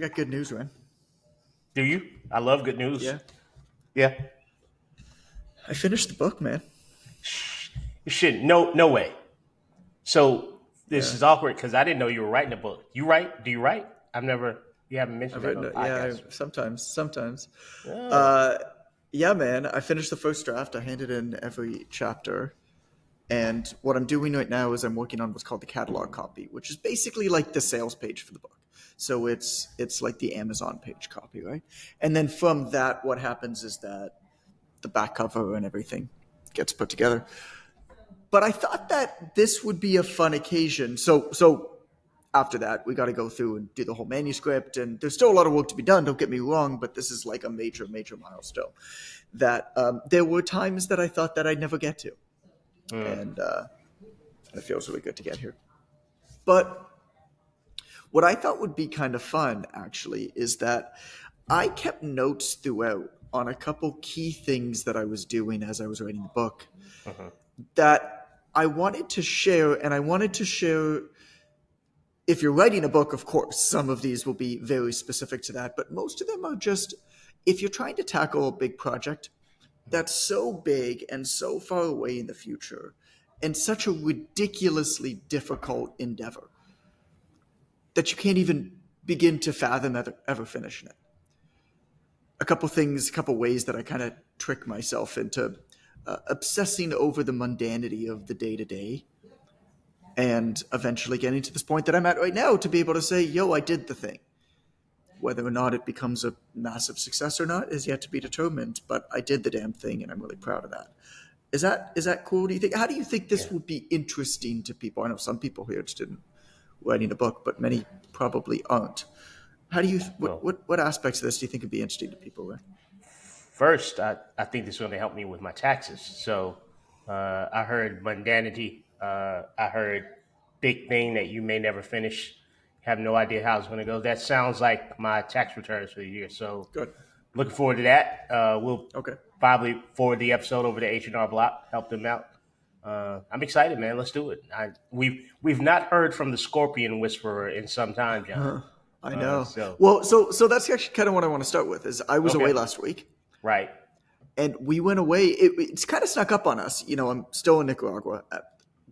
got good news, man. Do you? I love good news. Yeah, Yeah. I finished the book, man. You shouldn't. No, no way. So this Yeah, is awkward because I didn't know you were writing a book. You write? Do you write? I've never. You haven't mentioned I've that written on the it. Yeah, podcast. sometimes. Oh. Uh, yeah, man. I finished the first draft. I handed in every chapter, and what I'm doing right now is I'm working on what's called the catalog copy, which is basically like the sales page for the book. So it's like the Amazon page copy, right? And then from that, what happens is that the back cover and everything gets put together. But I thought that this would be a fun occasion. So after that, we got to go through and do the whole manuscript, and there's still a lot of work to be done. Don't get me wrong, but this is like a major milestone. That there were times that I thought that I'd never get to, Mm. and it feels really good to get here. But what I thought would be kind of fun, actually, is that I kept notes throughout on a couple key things that I was doing as I was writing the book Uh-huh. that I wanted to share, and I wanted to share. If you're writing a book, of course, some of these will be very specific to that, but most of them are just if you're trying to tackle a big project that's so big and so far away in the future and such a ridiculously difficult endeavor that you can't even begin to fathom ever finishing it. A couple things, a couple ways that I kind of trick myself into obsessing over the mundanity of the day to day and eventually getting to this point that I'm at right now to be able to say, yo, I did the thing. Whether or not it becomes a massive success or not is yet to be determined, but I did the damn thing and I'm really proud of that. Is that cool? Do you think? How do you think Yeah. this would be interesting to people? I know some people here just didn't writing a book, but many probably aren't. How do you? Well, What aspects of this do you think would be interesting to people? Right? first, I think this is going to help me with my taxes. So I heard mundanity. I heard big thing that you may never finish. Have no idea how it's going to go. That sounds like my tax returns for the year. So Good. looking forward to that. We'll Okay. probably forward the episode over to H&R Block, help them out. I'm excited, man. Let's do it. We've not heard from the Scorpion Whisperer in some time, John. I know. So Well, so that's actually kind of what I want to start with. Is I was away okay, last week, right. and we went away. It's kind of snuck up on us. You know, I'm still in Nicaragua at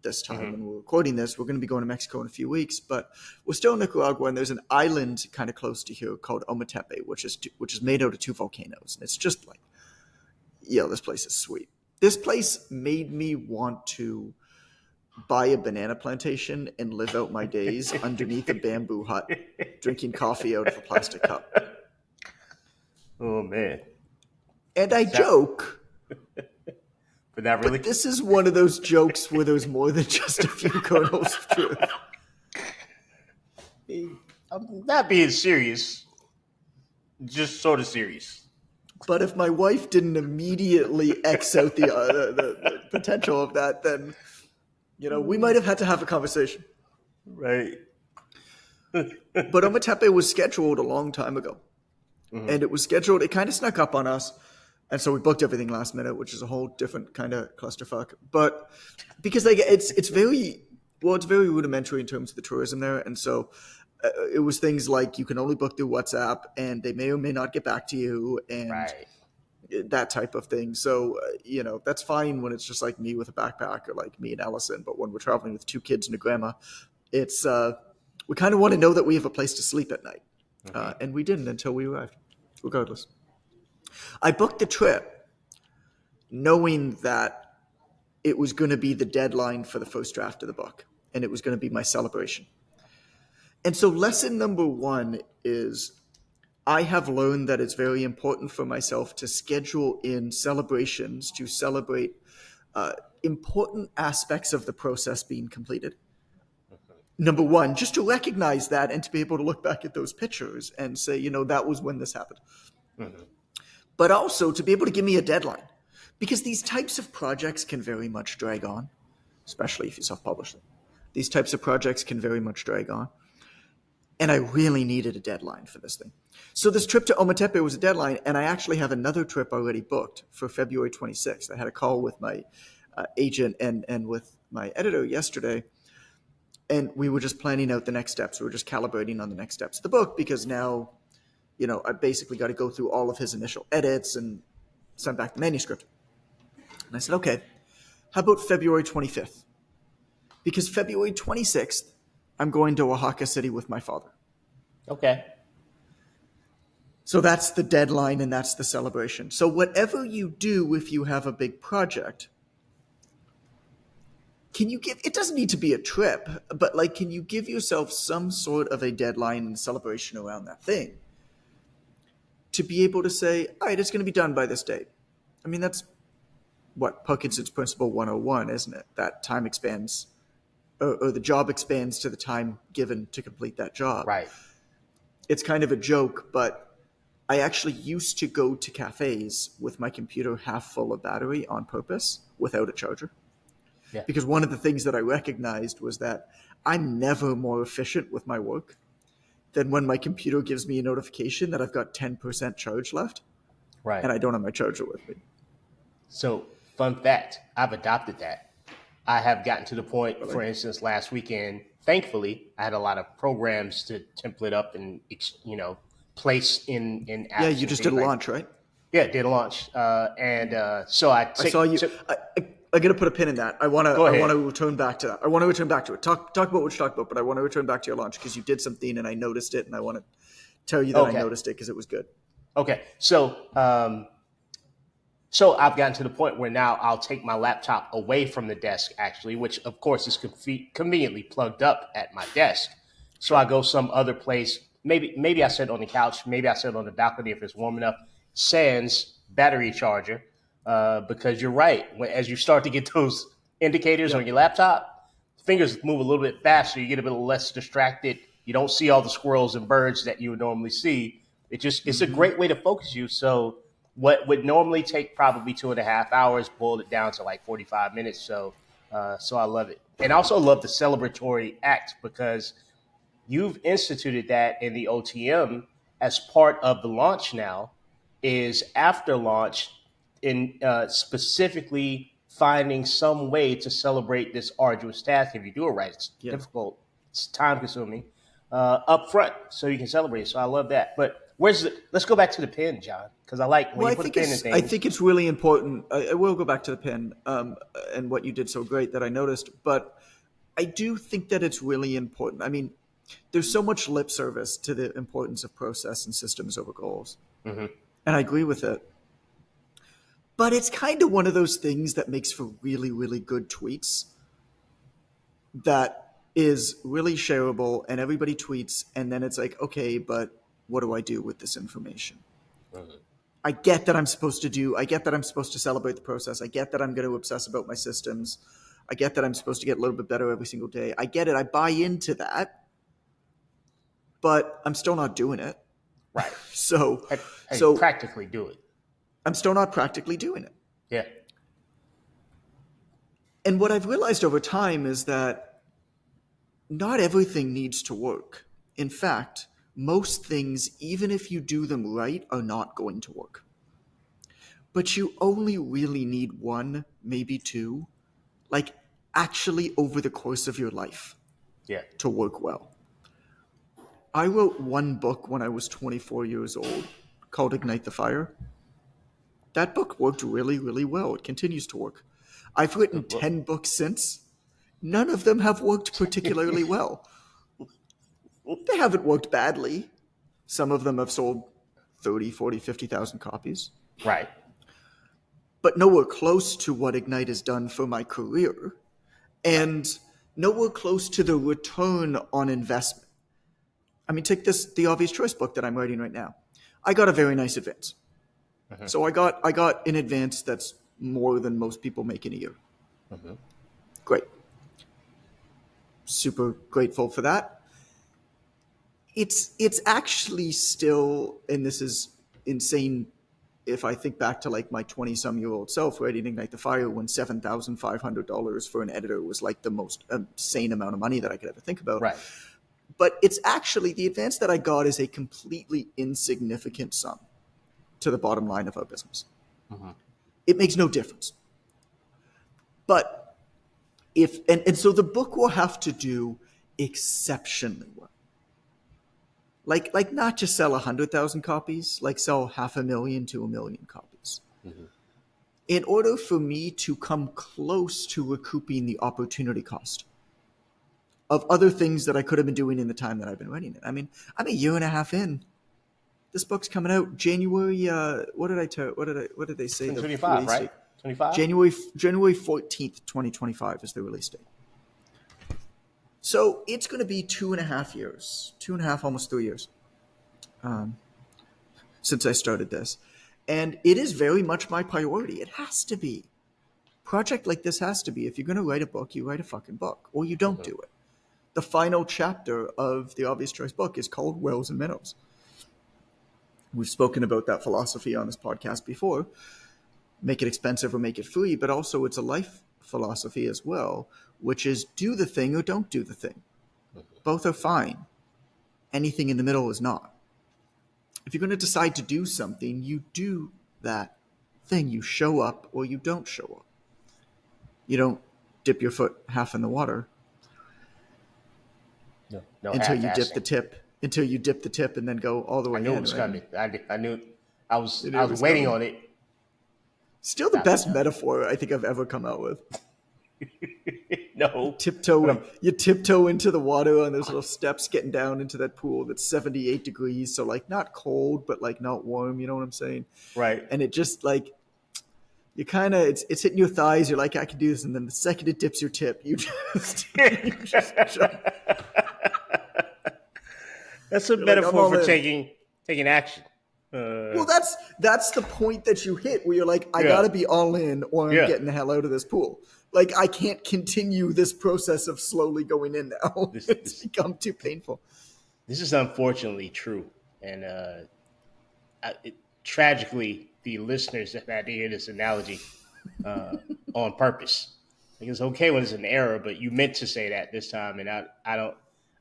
this time when Hmm. we're recording this. We're going to be going to Mexico in a few weeks, but we're still in Nicaragua, and there's an island kind of close to here called Ometepe, which is made out of two volcanoes, and it's just like, this place is sweet. This place made me want to buy a banana plantation and live out my days underneath a bamboo hut, drinking coffee out of a plastic cup. Oh man, And I so, joke, but not really. but this is one of those jokes where there's more than just a few kernels of truth. I'm not being serious, just sort of serious. But if my wife didn't immediately X out the potential of that, then we might have had to have a conversation. Right. But Ometepe was scheduled a long time ago, and it was scheduled. It kind of snuck up on us, and so we booked everything last minute, which is a whole different kind of clusterfuck. But because it's very rudimentary in terms of the tourism there, and so it was things like you can only book through WhatsApp, and they may or may not get back to you, and Right. that type of thing. So that's fine when it's just like me with a backpack or like me and Allison. But when we're traveling with two kids and a grandma, it's we kind of want to know that we have a place to sleep at night, and we didn't until we arrived. Regardless, I booked the trip knowing that it was going to be the deadline for the first draft of the book, and it was going to be my celebration. And so, lesson number one is I have learned that it's very important for myself to schedule in celebrations to celebrate important aspects of the process being completed. Number one, just to recognize that and to be able to look back at those pictures and say, that was when this happened. Mhm. But also to be able to give me a deadline. Because these types of projects can very much drag on, especially if you self-publish them. These types of projects can very much drag on. And I really needed a deadline for this thing. So this trip to Ometepe was a deadline, and I actually have another trip already booked for February 26th. I had a call with my agent and with my editor yesterday, and we were just planning out the next steps. We were just calibrating on the next steps of the book because now I basically got to go through all of his initial edits and send back the manuscript. And I said, okay, how about February 25th? Because February 26th, I'm going to Oaxaca City with my father. Okay. So that's the deadline and that's the celebration. So whatever you do, if you have a big project, it doesn't need to be a trip, but like, can you give yourself some sort of a deadline and celebration around that thing to be able to say, all right, it's going to be done by this date? I mean, that's what Parkinson's Principle 101, isn't it? That time expands, or the job expands to the time given to complete that job. Right. It's kind of a joke, but I actually used to go to cafes with my computer half full of battery on purpose without a charger. Yeah. Because one of the things that I recognized was that I'm never more efficient with my work than when my computer gives me a notification that I've got 10% charge left Right. and I don't have my charger with me. So, fun fact, I've adopted that. I have gotten to the point, Really? for instance, last weekend, thankfully, I had a lot of programs to template up and, place in Yeah, apps you and just did things a like. launch, right? Yeah, did a launch. So I I saw you. took I got to put a pin in that. I want to. go I ahead. want to return back to that. I want to return back to it. Talk about what you talked about, but I want to return back to your launch because you did something and I noticed it, and I want to tell you that I Okay. noticed it because it was good. Okay. So I've gotten to the point where now I'll take my laptop away from the desk, actually, which of course is conveniently plugged up at my desk. So I go some other place. Maybe I sit on the couch. Maybe I sit on the balcony if it's warm enough. Sans battery charger, because you're right. As you start to get those indicators on Yep. your laptop, fingers move a little bit faster. You get a bit less distracted. You don't see all the squirrels and birds that you would normally see. It's a great way to focus you. So what would normally take probably 2.5 hours, boiled it down to like 45 minutes. So I love it, and I also love the celebratory act because you've instituted that in the OTM as part of the launch now. Is after launch in specifically finding some way to celebrate this arduous task. If you do it right, it's Yeah. difficult, it's time consuming, up front, so you can celebrate. So I love that. But let's go back to the pen, John, because I like when Well, you put a pen in I things. think it's really important. I will go back to the pin and what you did so great that I noticed, but I do think that it's really important. I mean, there's so much lip service to the importance of process and systems over goals, Hmm. and I agree with it. But it's kind of one of those things that makes for really, really good tweets that is really shareable, and everybody tweets, and then it's like, okay, but what do I do with this information? Hmm. I get that I'm supposed to do, I get that I'm supposed to celebrate the process. I get that I'm going to obsess about my systems. I get that I'm supposed to get a little bit better every single day. I get it. I buy into that, but I'm still not doing it. Right. So, How do you so practically do it? I'm still not practically doing it. Yeah. And what I've realized over time is that not everything needs to work. In fact, most things, even if you do them right, are not going to work. But you only really need one, maybe two, like actually over the course of your life Yeah. to work well. I wrote one book when I was 24 years old called Ignite the Fire. That book worked really, really well. It continues to work. I've written Good book. 10 books since. None of them have worked particularly well. They haven't worked badly. Some of them have sold 30, 40, 50,000 copies, Right. but nowhere close to what Ignite has done for my career Right. and nowhere close to the return on investment. I mean, take the obvious choice book that I'm writing right now. I got a very nice advance. Hmm. So I got an advance that's more than most people make in a year. Hmm. Great. Super grateful for that. It's actually still, and this is insane if I think back to like my 20-some-year-old self writing Ignite the Fire when $7,500 for an editor was like the most insane amount of money that I could ever think about. Right. But it's actually, the advance that I got is a completely insignificant sum to the bottom line of our business. Hmm. It makes no difference. But and so the book will have to do exceptionally well. Like not just sell 100,000 copies, like sell 500,000 to 1,000,000 copies. Mm-hmm. In order for me to come close to recouping the opportunity cost of other things that I could have been doing in the time that I've been writing it. I mean, I'm a year and a half in. This book's coming out January. What did they say? The 2025, release right? date? 25? January 14th, 2025 is the release date. So it's going to be 2.5 years, 2.5, almost 3 years, since I started this, and it is very much my priority. It has to be. Project like this has to be. If you're going to write a book, you write a fucking book, or you don't do it. The final chapter of the Obvious Choice book is called Wells and Minnows. We've spoken about that philosophy on this podcast before. Make it expensive or make it free, but also it's a life philosophy as well, which is do the thing or don't do the thing. Both are fine. Anything in the middle is not. If you're going to decide to do something, you do that thing. You show up or you don't show up. You don't dip your foot half in the water No until you half-assing. dip the tip. Until you dip the tip and then go all the way I in. knew it was right? coming. I knew. I was You knew it was waiting coming? on it. Still the Not best enough. metaphor I think I've ever come out with. No. But You tiptoe into the water on those little steps, getting down into that pool that's 78 degrees, so like not cold, but like not warm. You know what I'm saying? right. And it just like you kind of it's hitting your thighs. You're like, I can do this, and then the second it dips your tip, you just jump. That's a You're like, I'm metaphor all for in. taking action. Well, that's the point that you hit where you're like, I Yeah. gotta be all in, or I'm Yeah. getting the hell out of this pool. Like I can't continue this process of slowly going in now. It's become too painful. This is unfortunately true, and tragically, the listeners have had to hear this analogy on purpose. Like it's okay when it's an error, but you meant to say that this time, and I don't.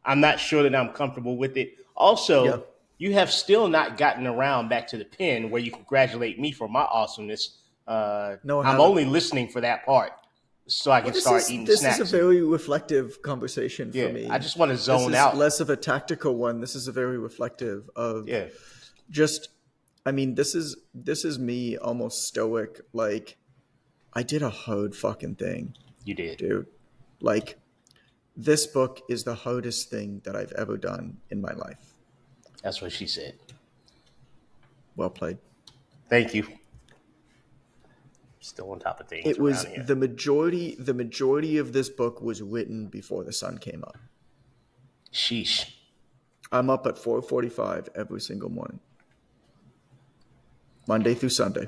I'm not sure that I'm comfortable with it. Also, Yeah. you have still not gotten around back to the pen where you congratulate me for my awesomeness. No, I I'm haven't. only listening for that part, so I can start eating This snacks. is a very reflective conversation Yeah, for me. I just want to This zone is out. less of a tactical one. This is a very reflective of Yeah, just. I mean, this is me almost stoic. Like, I did a hard fucking thing, you did. dude. Like, this book is the hardest thing that I've ever done in my life. That's what she said. Well played. Thank you. Still on top of things. It was around here. the majority of this book was written before the sun came up. Sheesh. I'm up at 4:45 every single morning, Monday through Sunday.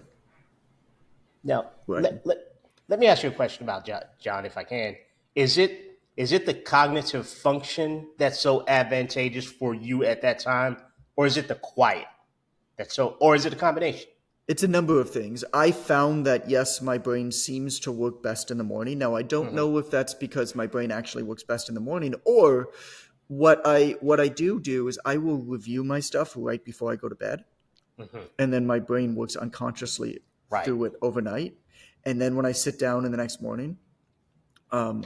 Now, Right. let me ask you a question about John, if I can. Is it the cognitive function that's so advantageous for you at that time, or is it the quiet or is it a combination? It's a number of things. I found that, yes, my brain seems to work best in the morning. Now, I don't know if that's because my brain actually works best in the morning, or what I do is I will review my stuff right before I go to bed. And then my brain works unconsciously Right. through it overnight. And then when I sit down in the next morning,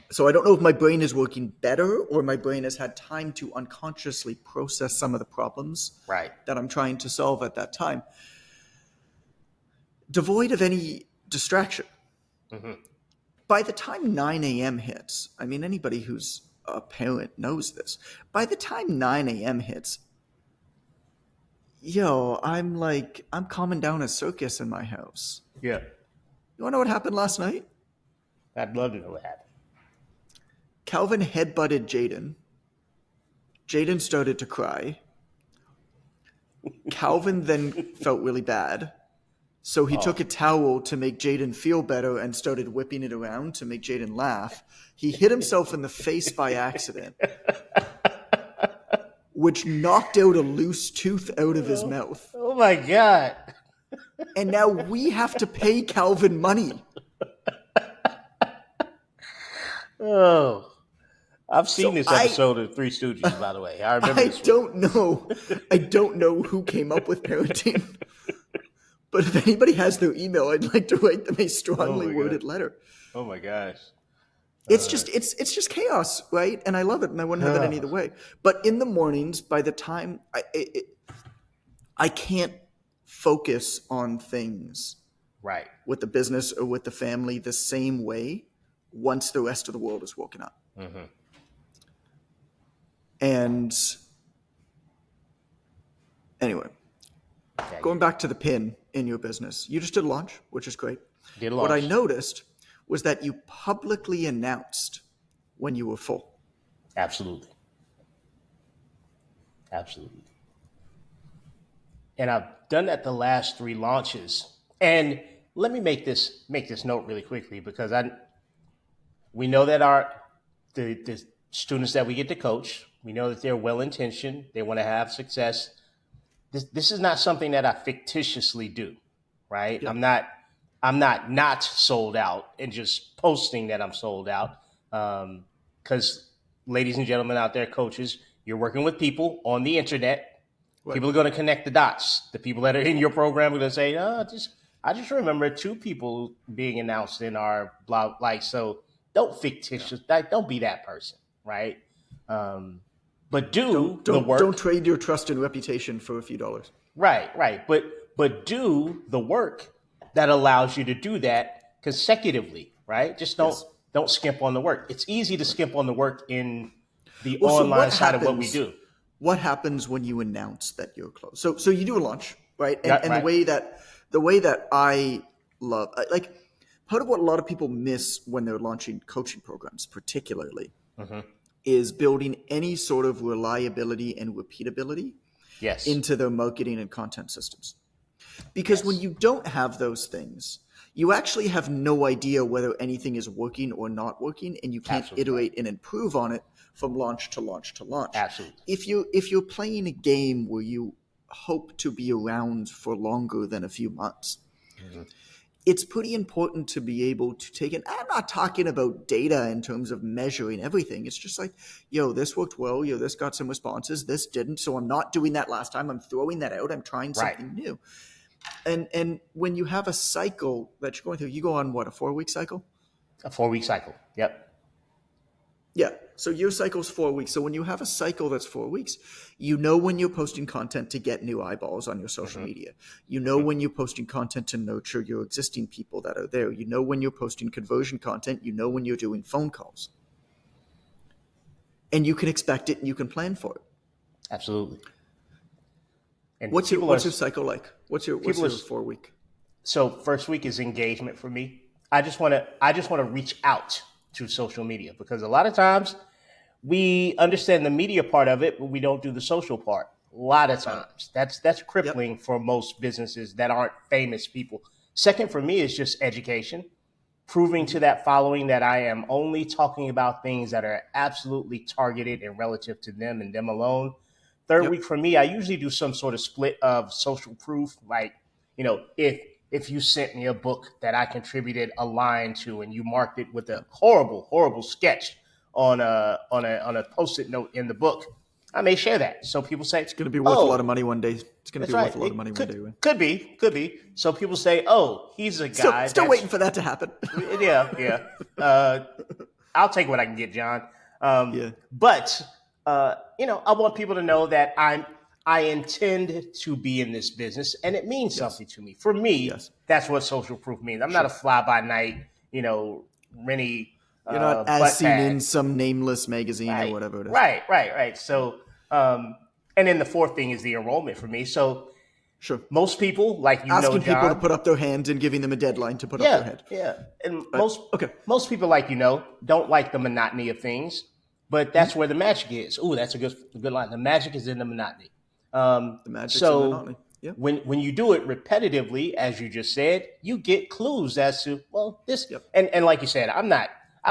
so I don't know if my brain is working better or my brain has had time to unconsciously process some of the problems Right. that I'm trying to solve at that time, devoid of any distraction. By the time 9 a.m. hits, I mean, anybody who's a parent knows this. By the time 9 a.m. hits, I'm calming down a circus in my house. Yeah. You want to know what happened last night? I'd love to know what happened. Calvin headbutted Jaden. Jaden started to cry. Calvin then felt really bad. So he took a towel to make Jaden feel better and started whipping it around to make Jaden laugh. He hit himself in the face by accident, which knocked out a loose tooth out of his mouth. Oh my God. And now we have to pay Calvin money. Oh. I've seen So this episode of Three Stooges, by the way. I remember I this one. don't know who came up with parenting. But if anybody has their email, I'd like to write them a strongly Oh my worded God. letter. Oh my gosh. It's just chaos, right? And I love it, and I wouldn't have it any other way. But in the mornings, by the time I can't focus on things Right. with the business or with the family the same way once the rest of the world is woken up. Mm-hmm. And anyway, Yeah, going back to the pin in your business, you just did a launch, which is great. did What I launch. noticed was that you publicly announced when you were full. Absolutely. Absolutely. And I've done that the last three launches. And let me make this note really quickly because we know that the students that we get to coach, we know that they're well intentioned, they want to have success. This is not something that I fictitiously do, right? Yep. I'm not sold out and just posting that I'm sold out. Because ladies and gentlemen out there, coaches, you're working with people on the internet. Right. People are going to connect the dots. The people that are in your program are going to say, I just remember two people being announced in our blog. Like, so don't fictitious, don't be that person, right? Um, but do the Don't work. trade your trust and reputation for a few dollars. Right. But do the work that allows you to do that consecutively, right? Just don't Yes. don't skimp on the work. It's easy to skimp on the work in the Well, so online side of what we do. what happens when you announce that you're closed? So you do a launch, right? And Yeah, and right. the way that I love, like, part of what a lot of people miss when they're launching coaching programs, particularly, Hmm. is building any sort of reliability and repeatability Yes. into their marketing and content systems. Because when Yes. you don't have those things, you actually have no idea whether anything is working or not working, and you can't Absolutely right. iterate and improve on it from launch to launch to launch. Absolutely. If you're playing a game where you hope to be around for longer than a few months, Hmm. it's pretty important to be able to take it. I'm not talking about data in terms of measuring everything. It's just like, yo, this worked well. Yo, this got some responses. This didn't. So I'm not doing that last time. I'm throwing that out. I'm trying Right. something new. And when you have a cycle that you're going through, you go on what, a 4 week cycle? A 4 week cycle. Yep. Yeah. So your cycle's 4 weeks. So when you have a cycle that's 4 weeks, you know when you're posting content to get new eyeballs on your social Hmm. media. You know Hmm. when you're posting content to nurture your existing people that are there. You know when you're posting conversion content. You know when you're doing phone calls. And you can expect it and you can plan for it. Absolutely. And What's your cycle like? What's people are your 4 week? so first week is engagement for me. I just want to reach out to social media because a lot of times we understand the media part of it, but we don't do the social part. A lot of Got it. times, that's Yep. crippling for most businesses that aren't famous people. Second for me is just education, proving to that following that I am only talking about things that are absolutely targeted and relative to them and them alone. Third Yep. week for me, I usually do some sort of split of social proof, like if you sent me a book that I contributed a line to and you marked it with a horrible sketch on a post-it note in the book, I may share that. So people say, It's going to be worth a lot of "Oh, money one day. It's going to that's be worth right. a lot of money It one could day, right? could be. So people say, "Oh, he's a guy Still that's waiting for that to happen. yeah. Uh, I'll take what I can get, John. Yeah. But I want people to know that I intend to be in this business, and it means Yes. something to me. For me, Yes. that's what social proof means. I'm not a Sure. fly by night, Rennie You're not as butt seen in bag. some nameless magazine or Right, whatever it is. right. So, and then the fourth thing is the enrollment for me. So Sure. most people, like Asking people to John, put up their hand and giving them a deadline to put up their yeah, hand. yeah. And Right. most Okay. most people, like don't like the monotony of things, but that's where the magic is. Ooh, that's a good line. The magic is in the monotony. The magic's in the So monotony. Yeah. when you do it repetitively, as you just said, you get clues as to, well, this, Yep. and like you said, I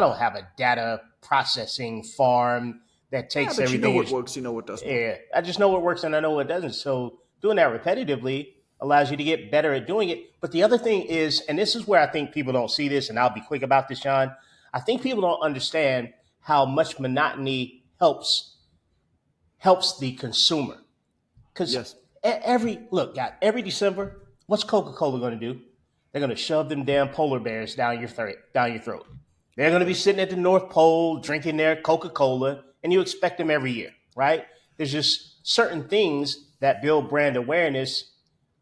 don't have a data processing farm that Yeah, takes but you know everything what and works. You know what doesn't work. yeah, I just know what works and I know what doesn't. So doing that repetitively allows you to get better at doing it. But the other thing is, and this is where I think people don't see this, and I'll be quick about this, Sean. I think people don't understand how much monotony helps the consumer. Because Yes. every December, what's Coca Cola going to do? They're going to shove them damn polar bears down your throat. They're going to be Yeah. sitting at the North Pole drinking their Coca-Cola, and you expect them every year, right? There's just certain things that build brand awareness,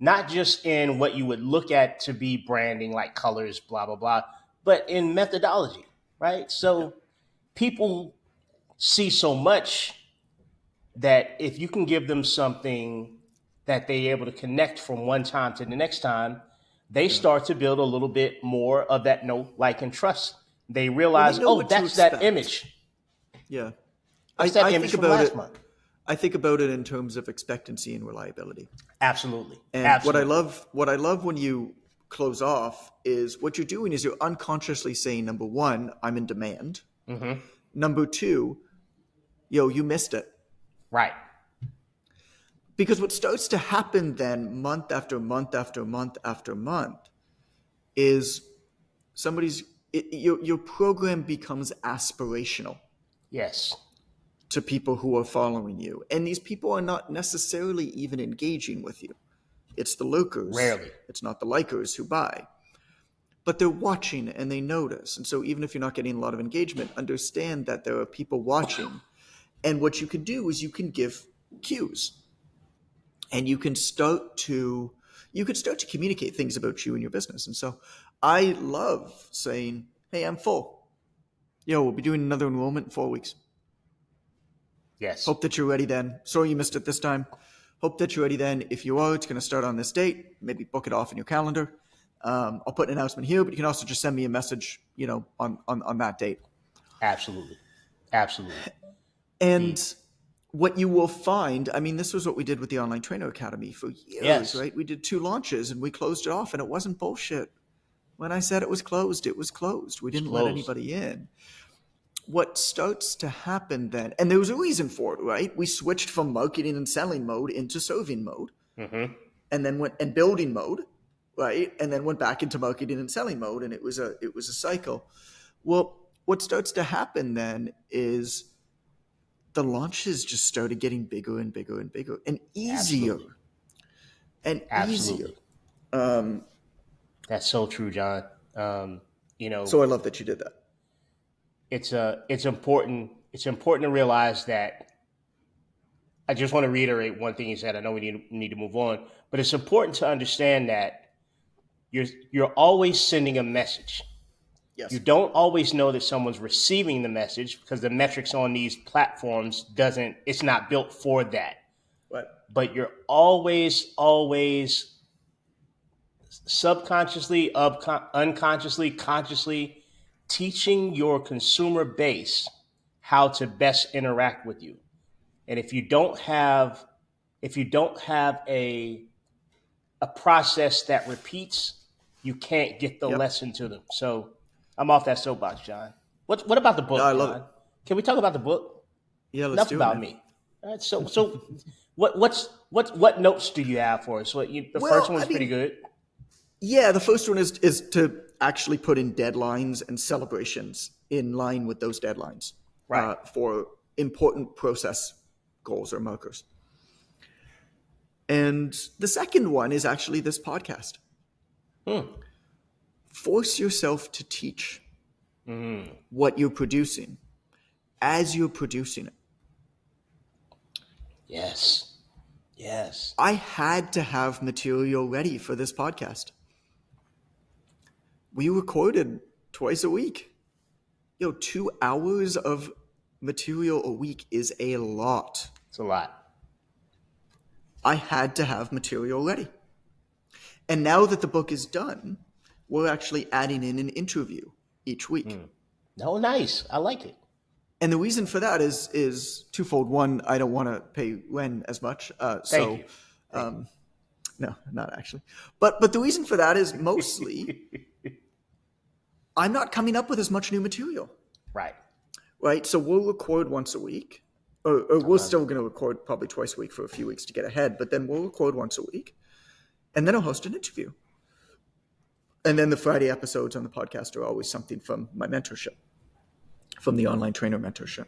not just in what you would look at to be branding, like colors, blah, blah, blah, but in methodology, right? Yeah. So people see so much that if you can give them something that they're able to connect from one time to the next time, they Yeah. start to build a little bit more of that know, like, and trust. They Well, they realize, know oh, what to that's that expect. image. Yeah. That's that I image think from about last it. month. I think about it in terms of expectancy and reliability. Absolutely. And Absolutely. what I love when you close off is what you're doing is you're unconsciously saying, number one, I'm in demand. Hmm. Number two, yo, you missed it. Right. Because what starts to happen then, month after month after month after month, is your program becomes aspirational Yes. to people who are following you. And these people are not necessarily even engaging with you. It's the lurkers, Rarely. it's not the likers who buy. But they're watching and they notice. And so even if you're not getting a lot of engagement, understand that there are people watching. And what you can do is you can give cues. And you can start to communicate things about you and your business. And so I love saying, hey, I'm full. Yo, we'll be doing another enrollment in 4 weeks. Yes. Hope that you're ready then. Sorry you missed it this time. Hope that you're ready then. If you are, it's going to start on this date. Maybe book it off in your calendar. I'll put an announcement here, but you can also just send me a message, on that date. Absolutely. Absolutely. The And what you will find, I mean, this was what we did with the Online Trainer Academy for years, yes. right? We did 2 launches and we closed it off, and it wasn't bullshit. When I said it was closed, it was closed. We It's didn't let closed. anybody in. What starts to happen then, and there was a reason for it, right? We switched from marketing and selling mode into serving mode, Hmm. and then went and building mode, right? And then went back into marketing and selling mode, and it was a cycle. Well, what starts to happen then is the launches just started getting bigger and bigger and bigger and easier Absolutely. and easier. Absolutely. That's so true, John. Um, you know, So I love that you did that. it's important to realize that. I just want to reiterate one thing you said. I know we need to move on, but it's important to understand that you're always sending a message. You Yes. don't always know that someone's receiving the message because the metrics on these platforms doesn't. It's not built for that. But But you're always subconsciously, unconsciously, consciously teaching your consumer base how to best interact with you. And if you don't have a process that repeats, you can't get the yep. lesson to them. So I'm off that soapbox, John. What about the No, I book, love it. John? Can we talk about the book? Yeah, let's Enough do it, about man. me. All right, so what notes do you have for us? The first Well, I one's pretty mean, good. yeah, the first one is to actually put in deadlines and celebrations in line with those deadlines Right. for important process goals or markers. And the second one is actually this podcast. Hmm. Force yourself to teach Mm. what you're producing as you're producing it. Yes. Yes. I had to have material ready for this podcast. We recorded twice a week. 2 hours of material a week is a lot. It's a lot. I had to have material ready. And now that the book is done, we're actually adding in an interview each week. Mm. No, nice. I like it. And the reason for that is twofold. One, I don't want to pay Len as much, Thank so you. Thank you. no, not actually. But the reason for that is mostly I'm not coming up with as much new material, Right. right? So we'll record once a week, or I we're love still it. going to record probably twice a week for a few weeks to get ahead, but then we'll record once a week, and then I'll host an interview. And then the Friday episodes on the podcast are always something from my mentorship, from the online trainer mentorship.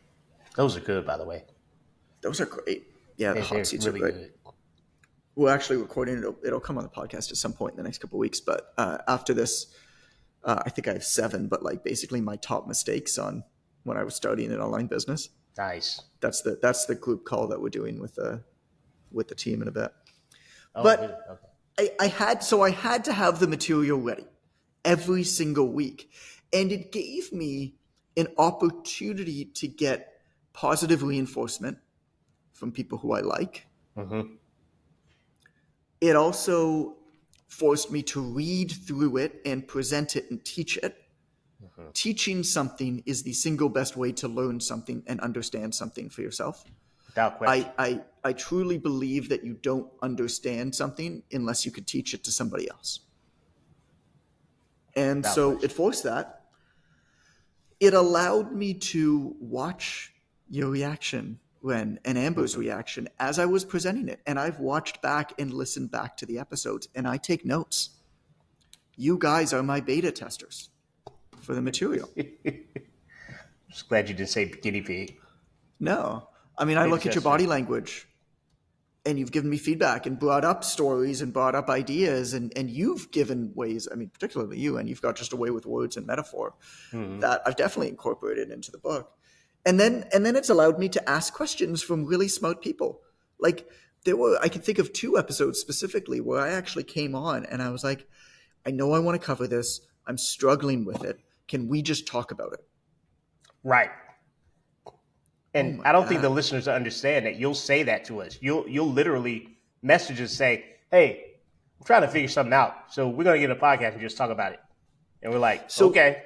Those are good, by the way. Those are great. Yeah, the hot They're seats are really great. good. We're actually recording it. It'll come on the podcast at some point in the next couple of weeks. But after this, I think I have 7, but like basically my top mistakes on when I was starting an online business. Nice. That's the group call that we're doing with the team in a bit. Oh, really? But Okay. I had to have the material ready every single week, and it gave me an opportunity to get positive reinforcement from people who I like. Mm-hmm. It also forced me to read through it and present it and teach it. Mm-hmm. Teaching something is the single best way to learn something and understand something for yourself. Without I, question. I, I truly believe that you don't understand something unless you could teach it to somebody else. And Without so question. it forced that. It allowed me to watch your reaction when and Amber's Mm-hmm. reaction as I was presenting it. And I've watched back and listened back to the episodes and I take notes. You guys are my beta testers for the material. Just glad you didn't say guinea pig. No. I mean, I Beta look at your body testers. language and you've given me feedback and brought up stories and brought up ideas and you've given ways, I mean, particularly you, and you've got just a way with words and metaphor Mm-hmm. that I've definitely incorporated into the book. And then it's allowed me to ask questions from really smart people. Like I can think of 2 episodes specifically where I actually came on and I was like, I know I want to cover this. I'm struggling with it. Can we just talk about it? Right. Oh And my I don't think the God. listeners understand that you'll say that to us. You'll literally message us say, "Hey, I'm trying to figure something out, so we're gonna get a podcast and just talk about it." And we're like, So "Okay."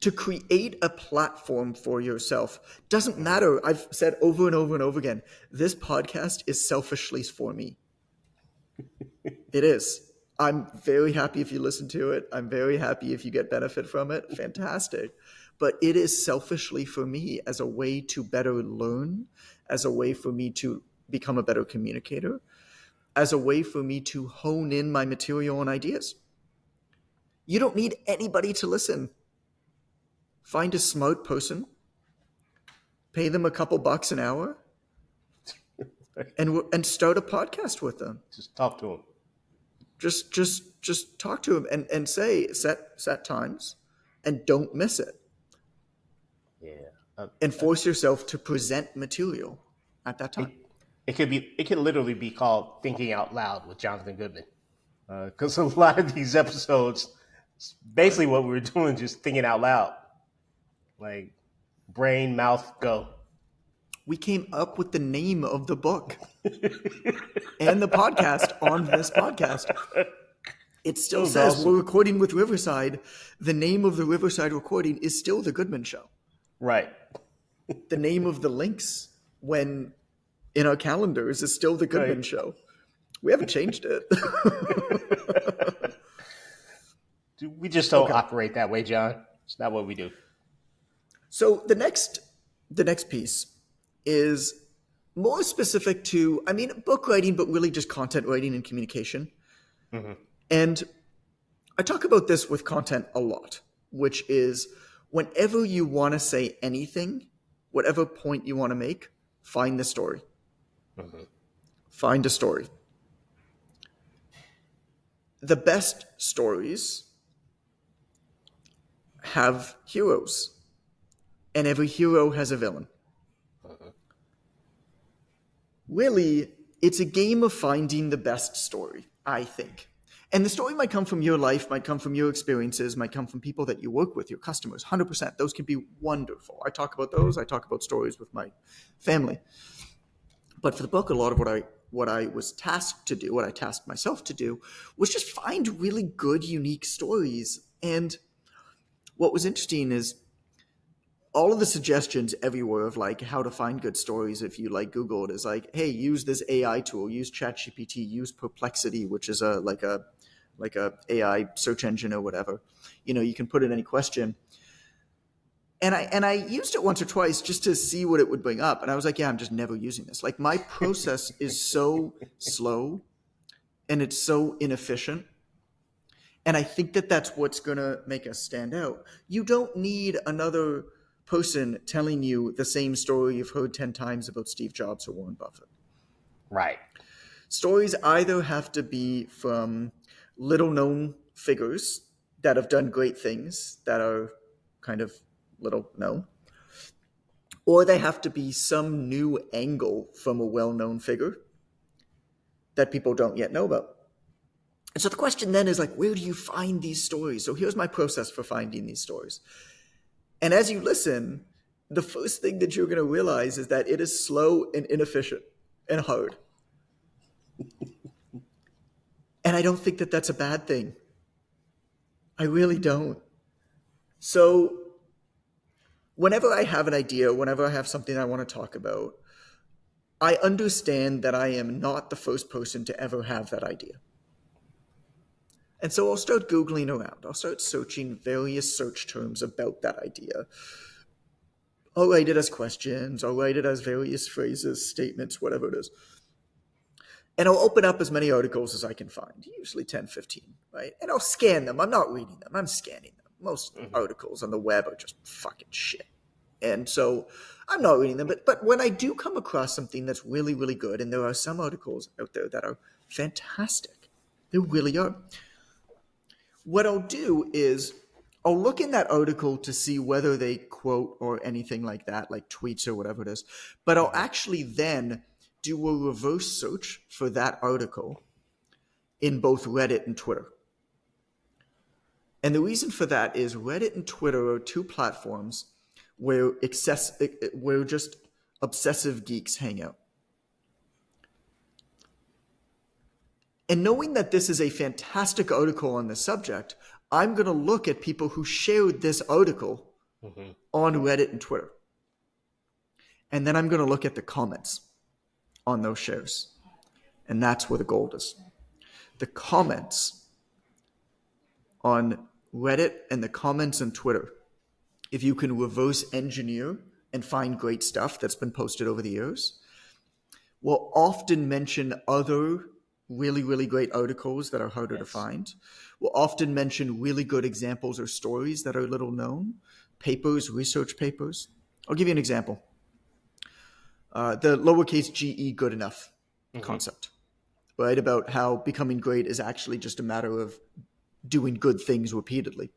to create a platform for yourself doesn't Mm-hmm. matter. I've said over and over and over again, this podcast is selfishly for me. It is. I'm very happy if you listen to it. I'm very happy if you get benefit from it. Fantastic. But it is selfishly for me as a way to better learn, as a way for me to become a better communicator, as a way for me to hone in my material and ideas. You don't need anybody to listen. Find a smart person, pay them a couple bucks an hour, and start a podcast with them. Just talk to them. Just talk to them and say set times and don't miss it Yeah. Uh, and uh, force yourself to present material at that time. it it could literally be called thinking out loud with Jonathan Goodman, because a lot of these episodes, Right. basically what we were doing, just thinking out loud, like brain, mouth, go. We came up with the name of the book and the podcast on this podcast. It That still was says we're awesome. recording with Riverside. The name of the Riverside recording is still the Goodman Show. Right. The name of the links when in our calendars is still the Right. Goodman Show. We haven't changed it. We just don't Okay. operate that way, John. It's not what we do. So the next piece is more specific to, I mean, book writing, but really just content writing and communication. Hmm. And I talk about this with content a lot, which is whenever you want to say anything, whatever point you want to make, find the story. Hmm. Find a story. The best stories have heroes, and every hero has a villain. Hmm. Really, it's a game of finding the best story, I think. And the story might come from your life, might come from your experiences, might come from people that you work with, your customers, 100%. Those can be wonderful. I talk about those. I talk about stories with my family. But for the book, a lot of what I was tasked to do, what I tasked myself to do, was just find really good, unique stories. And what was interesting is all of the suggestions everywhere of like how to find good stories if you like Google it is like, hey, use this AI tool, use ChatGPT, use Perplexity, which is a AI search engine or whatever. You can put in any question. And I used it once or twice just to see what it would bring up. And I was like, yeah, I'm just never using this. Like my process is so slow and it's so inefficient. And I think that that's what's going to make us stand out. You don't need another person telling you the same story you've heard 10 times about Steve Jobs or Warren Buffett. Right. Stories either have to be from little known figures that have done great things that are kind of little known, or they have to be some new angle from a well-known figure that people don't yet know about. And so the question then is like, where do you find these stories? So here's my process for finding these stories. And as you listen, the first thing that you're going to realize is that it is slow and inefficient and hard. And I don't think that that's a bad thing. I really don't. So whenever I have an idea, whenever I have something I want to talk about, I understand that I am not the first person to ever have that idea. And so I'll start Googling around. I'll start searching various search terms about that idea. I'll write it as questions. I'll write it as various phrases, statements, whatever it is. And I'll open up as many articles as I can find, usually 10, 15, right? And I'll scan them. I'm not reading them. I'm scanning them. Most articles on the web are just fucking shit. And so I'm not reading them. But when I do come across something that's really, really good, and there are some articles out there that are fantastic, they really are. What I'll do is I'll look in that article to see whether they quote or anything like that, like tweets or whatever it is. But I'll actually then do a reverse search for that article in both Reddit and Twitter. And the reason for that is Reddit and Twitter are two platforms where just obsessive geeks hang out. And knowing that this is a fantastic article on the subject, I'm going to look at people who shared this article on Reddit and Twitter. And then I'm going to look at the comments on those shares. And that's where the gold is. The comments on Reddit and the comments on Twitter, if you can reverse engineer and find great stuff that's been posted over the years, will often mention other really, really great articles that are harder to find. We'll often mention really good examples or stories that are little known, papers, research papers. I'll give you an example. The lowercase ge good enough concept, right? About how becoming great is actually just a matter of doing good things repeatedly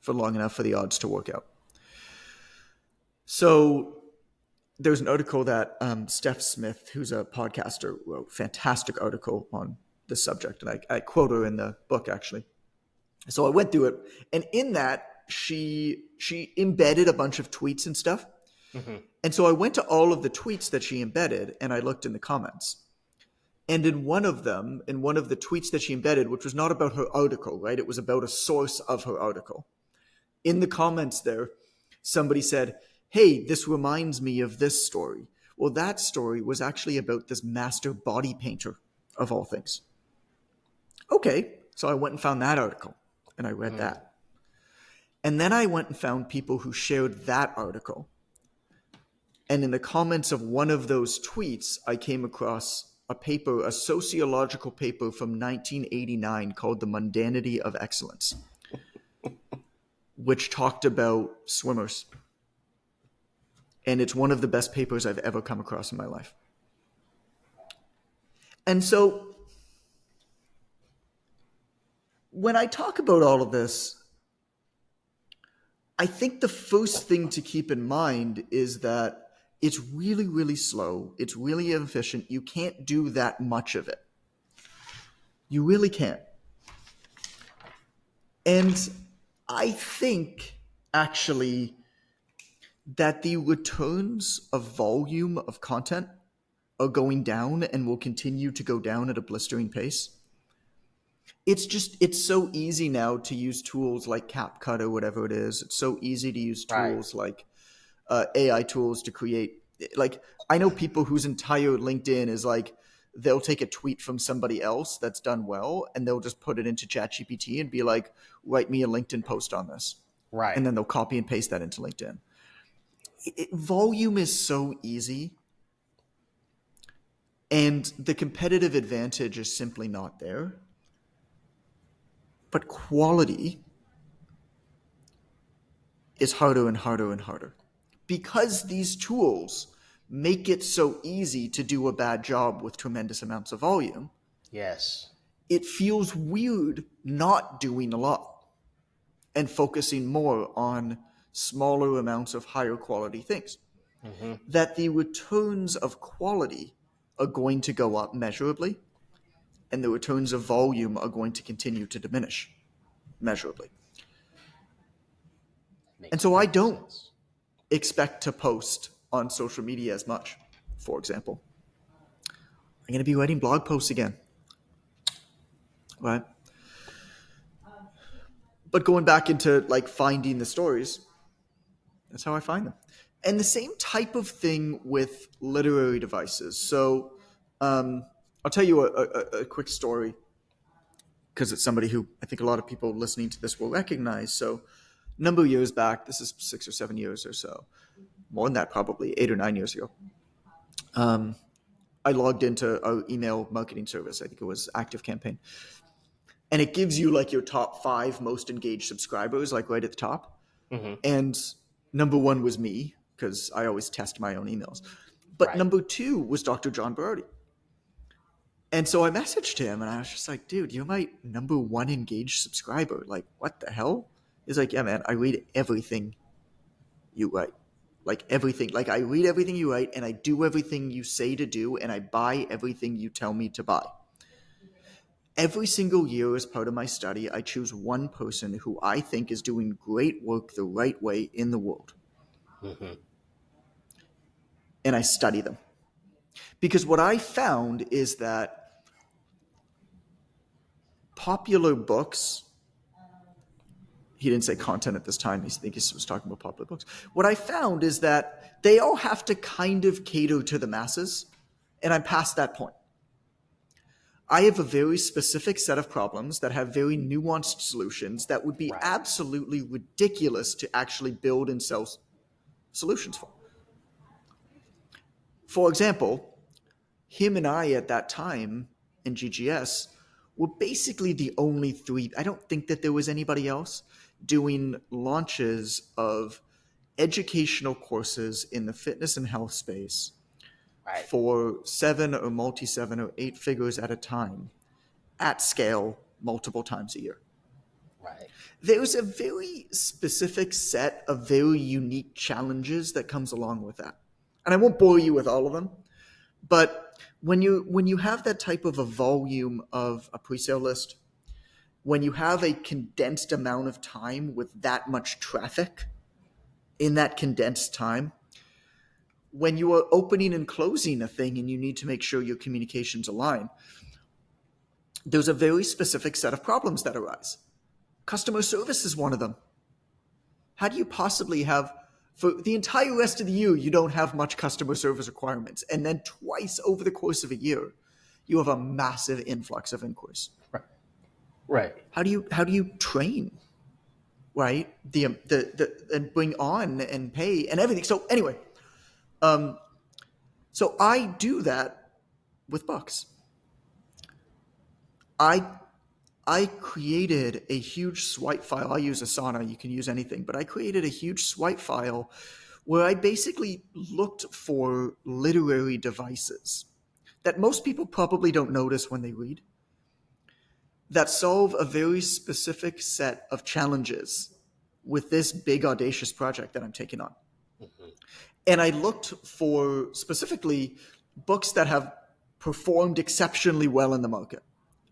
for long enough for the odds to work out. So there's an article that Steph Smith, who's a podcaster, wrote a fantastic article on this subject. And I quote her in the book, actually. So I went through it. And in that, she embedded a bunch of tweets and stuff. And so I went to all of the tweets that she embedded, and I looked in the comments. And in one of them, in one of the tweets that she embedded, which was not about her article, right? It was about a source of her article. In the comments there, somebody said, hey, this reminds me of this story. Well, that story was actually about this master body painter, of all things. Okay, so I went and found that article, and I read that. And then I went and found people who shared that article. And in the comments of one of those tweets, I came across a paper, a sociological paper from 1989 called The Mundanity of Excellence, which talked about swimmers. And it's one of the best papers I've ever come across in my life. And so when I talk about all of this, I think the first thing to keep in mind is that it's really, really slow. It's really inefficient. You can't do that much of it. You really can't. And I think, actually, that the returns of volume of content are going down and will continue to go down at a blistering pace. It's so easy now to use tools like CapCut or whatever it is. It's so easy to use tools like AI tools to create. Like, I know people whose entire LinkedIn is like, they'll take a tweet from somebody else that's done well, and they'll just put it into ChatGPT and be like, write me a LinkedIn post on this. Right. And then they'll copy and paste that into LinkedIn. Volume is so easy, and the competitive advantage is simply not there. But quality is harder and harder and harder because these tools make it so easy to do a bad job with tremendous amounts of volume. Yes. It feels weird not doing a lot. and focusing more on smaller amounts of higher quality things, Hmm. that the returns of quality are going to go up measurably and the returns of volume are going to continue to diminish measurably. And Makes so I perfect don't sense. expect to post on social media as much. For example, I'm going to be writing blog posts again, right? But going back into like finding the stories, that's how I find them. And the same type of thing with literary devices. So I'll tell you a quick story because it's somebody who I think a lot of people listening to this will recognize. So a number of years back, this is 6 or 7 years or so, more than that, probably 8 or 9 years ago, I logged into our email marketing service. I think it was Active Campaign. And it gives you like your top 5 most engaged subscribers, like right at the top. Hmm. And number 1 was me, because I always test my own emails. But Right. number 2 was Dr. John Berardi. And so I messaged him and I was just like, dude, you're my number 1 engaged subscriber. Like, what the hell? He's like, yeah, man, I read everything you write. Like everything. Like I read everything you write and I do everything you say to do and I buy everything you tell me to buy. Every single year, as part of my study, I choose one person who I think is doing great work the right way in the world. Hmm. And I study them. Because what I found is that popular books, he didn't say content at this time, I think he was talking about popular books. What I found is that they all have to kind of cater to the masses. And I'm past that point. I have a very specific set of problems that have very nuanced solutions that would be Right. absolutely ridiculous to actually build and sell solutions for. For example, him and I at that time in GGS were basically the only 3. I don't think that there was anybody else doing launches of educational courses in the fitness and health space Right. for 7 or multi 7 or 8 figures at a time at scale multiple times a year. Right. There's a very specific set of very unique challenges that comes along with that. And I won't bore you with all of them, but when you have that type of a volume of a pre-sale list, when you have a condensed amount of time with that much traffic in that condensed time, when you are opening and closing a thing and you need to make sure your communications align, there's a very specific set of problems that arise. Customer service is one of them. How do you possibly have, for the entire rest of the year, you don't have much customer service requirements, and then twice over the course of a year, you have a massive influx of inquiries? Right. Right. How do you train, right? The and bring on and pay and everything. So anyway, so I do that with books. I I created a huge swipe file. I use Asana, you can use anything, but I created a huge swipe file where I basically looked for literary devices that most people probably don't notice when they read, that solve a very specific set of challenges with this big, audacious project that I'm taking on. Hmm. And I looked for specifically books that have performed exceptionally well in the market.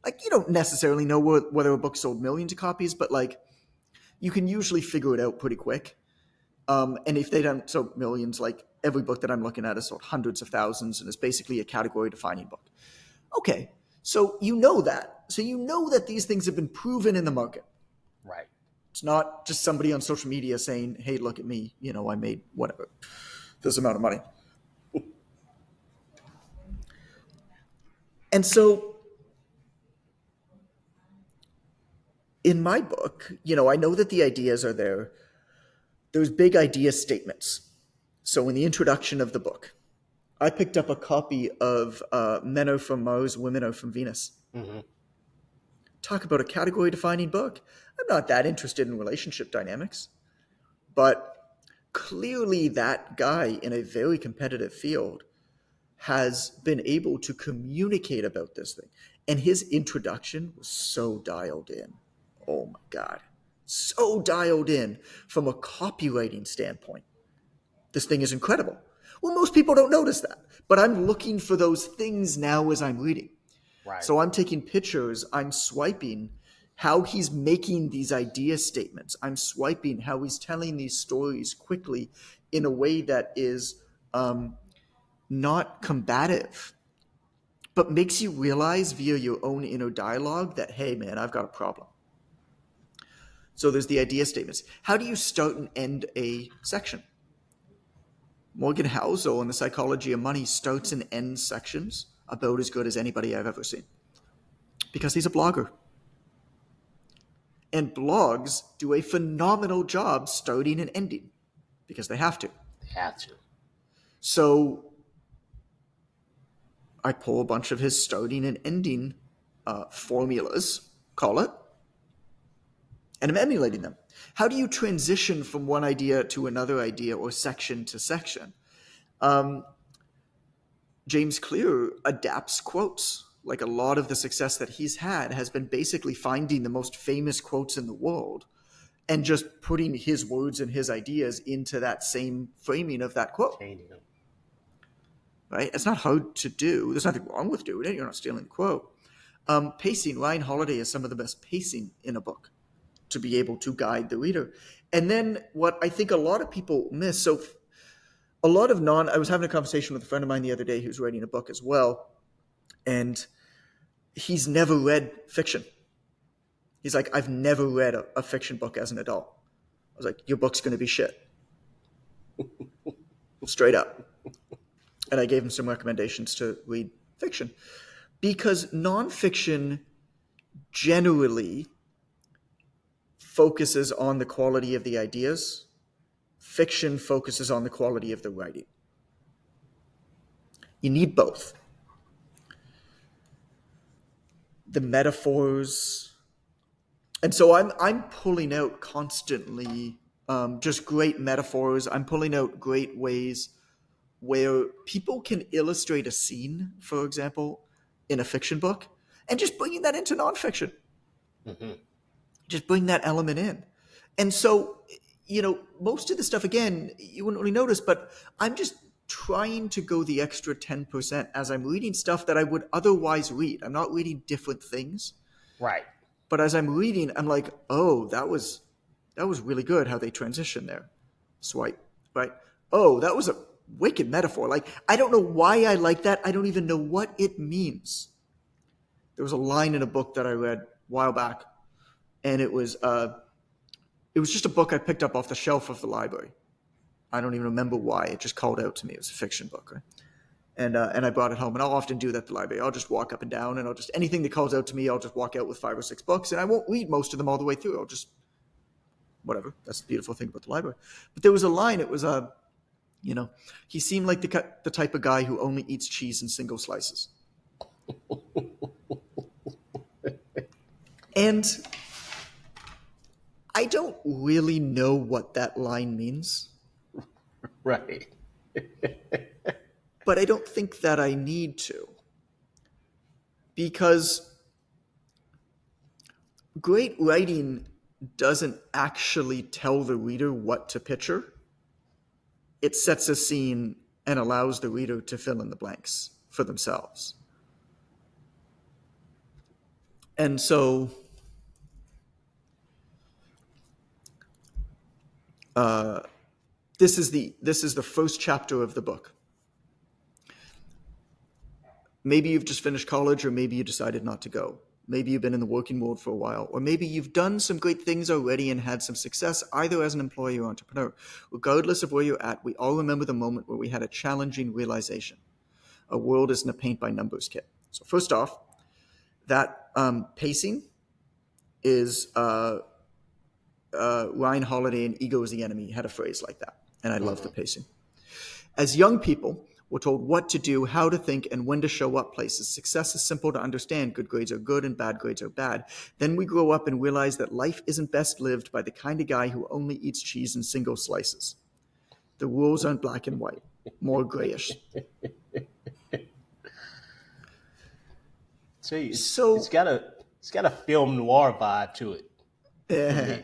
Like, you don't necessarily know whether a book sold millions of copies, but like, you can usually figure it out pretty quick. And if they don't sell millions, like every book that I'm looking at has sold hundreds of thousands and is basically a category defining book. Okay, so you know that. So you know that these things have been proven in the market. Right. It's not just somebody on social media saying, hey, look at me, I made whatever, this amount of money. And so in my book, I know that the ideas are there. There's big idea statements. So in the introduction of the book, I picked up a copy of Men Are From Mars, Women Are From Venus. Hmm. Talk about a category defining book. I'm not that interested in relationship dynamics, but clearly that guy in a very competitive field has been able to communicate about this thing. And his introduction was so dialed in. Oh my God. so dialed in from a copywriting standpoint. This thing is incredible. Well, most people don't notice that, but I'm looking for those things now as I'm reading. Right. So I'm taking pictures, I'm swiping how he's making these idea statements. I'm swiping how he's telling these stories quickly in a way that is not combative, but makes you realize via your own inner dialogue that, hey, man, I've got a problem. So there's the idea statements. How do you start and end a section? Morgan Housel in The Psychology of Money starts and ends sections about as good as anybody I've ever seen because he's a blogger. And blogs do a phenomenal job starting and ending because they have to. They have to. So I pull a bunch of his starting and ending formulas, call it, and I'm emulating them. How do you transition from one idea to another idea or section to section? James Clear adapts quotes. Like a lot of the success that he's had has been basically finding the most famous quotes in the world and just putting his words and his ideas into that same framing of that quote. Changing them. Right? It's not hard to do. There's nothing wrong with doing it. You're not stealing the quote. Pacing. Ryan Holiday is some of the best pacing in a book to be able to guide the reader. And then what I think a lot of people miss. So a lot of I was having a conversation with a friend of mine the other day who's writing a book as well. And he's never read fiction. He's like, I've never read a fiction book as an adult. I was like, your book's going to be shit. Straight up. And I gave him some recommendations to read fiction. Because nonfiction generally focuses on the quality of the ideas. Fiction focuses on the quality of the writing. You need both. The metaphors. And so I'm pulling out constantly just great metaphors. I'm pulling out great ways where people can illustrate a scene, for example, in a fiction book, and just bringing that into nonfiction. Mm-hmm. Just bring that element in. And so, most of the stuff, again, you wouldn't really notice, but I'm just trying to go the extra 10% as I'm reading stuff that I would otherwise read. I'm not reading different things. Right. But as I'm reading, I'm like, oh, that was really good how they transitioned there. Swipe, right? Oh, that was a wicked metaphor. Like, I don't know why I like that. I don't even know what it means. There was a line in a book that I read a while back, and it was just a book I picked up off the shelf of the library. I don't even remember why. It just called out to me. It was a fiction book, right? And I brought it home, and I'll often do that at the library. I'll just walk up and down, and anything that calls out to me, I'll just walk out with 5 or 6 books, and I won't read most of them all the way through. I'll just, whatever. That's the beautiful thing about the library. But there was a line. It was he seemed like the type of guy who only eats cheese in single slices. And I don't really know what that line means. Right. But I don't think that I need to. Because great writing doesn't actually tell the reader what to picture. It sets a scene and allows the reader to fill in the blanks for themselves. And so this is the first chapter of the book. Maybe you've just finished college, or maybe you decided not to go. Maybe you've been in the working world for a while, or maybe you've done some great things already and had some success either as an employee or entrepreneur. Regardless of where you're at, we all remember the moment where we had a challenging realization. A world isn't a paint by numbers kit. So first off, that pacing is Ryan Holiday in Ego is the Enemy had a phrase like that, and I love the pacing. As young people, we're told what to do, how to think, and when to show up places. Success is simple to understand. Good grades are good and bad grades are bad. Then we grow up and realize that life isn't best lived by the kind of guy who only eats cheese in single slices. The rules aren't black and white, more grayish. See, So it's got a film noir vibe to it. For uh, me.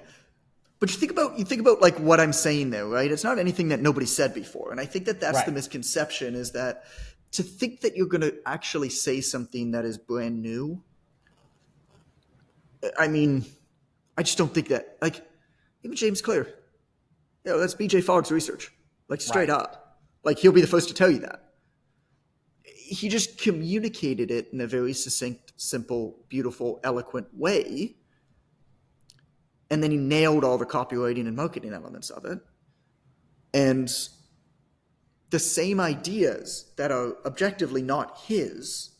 But you think about like what I'm saying there, right? It's not anything that nobody said before, and I think that that's the Right. misconception is that to think that you're going to actually say something that is brand new. I mean, I just don't think that. Like even James Clear, that's BJ Fogg's research, like straight Right. up. Like he'll be the first to tell you that. He just communicated it in a very succinct, simple, beautiful, eloquent way, and then he nailed all the copywriting and marketing elements of it. And the same ideas that are objectively not his,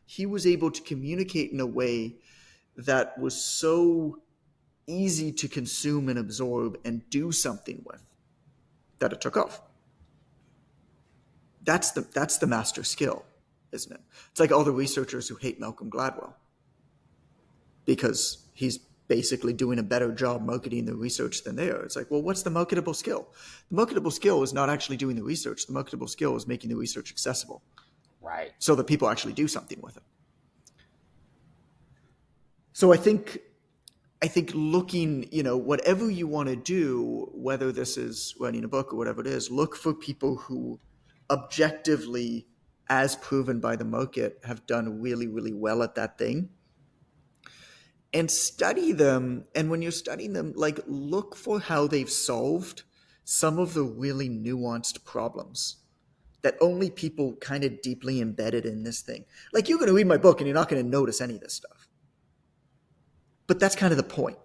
he was able to communicate in a way that was so easy to consume and absorb and do something with that it took off. That's the master skill, isn't it? It's like all the researchers who hate Malcolm Gladwell because he's basically doing a better job marketing the research than they are. It's like, well, what's the marketable skill? The marketable skill is not actually doing the research. The marketable skill is making the research accessible Right. so that people actually do something with it. So I think looking, whatever you want to do, whether this is writing a book or whatever it is, look for people who objectively, as proven by the market, have done really, really well at that thing and study them. And when you're studying them, like look for how they've solved some of the really nuanced problems that only people kind of deeply embedded in this thing. Like you're going to read my book and you're not going to notice any of this stuff. But that's kind of the point.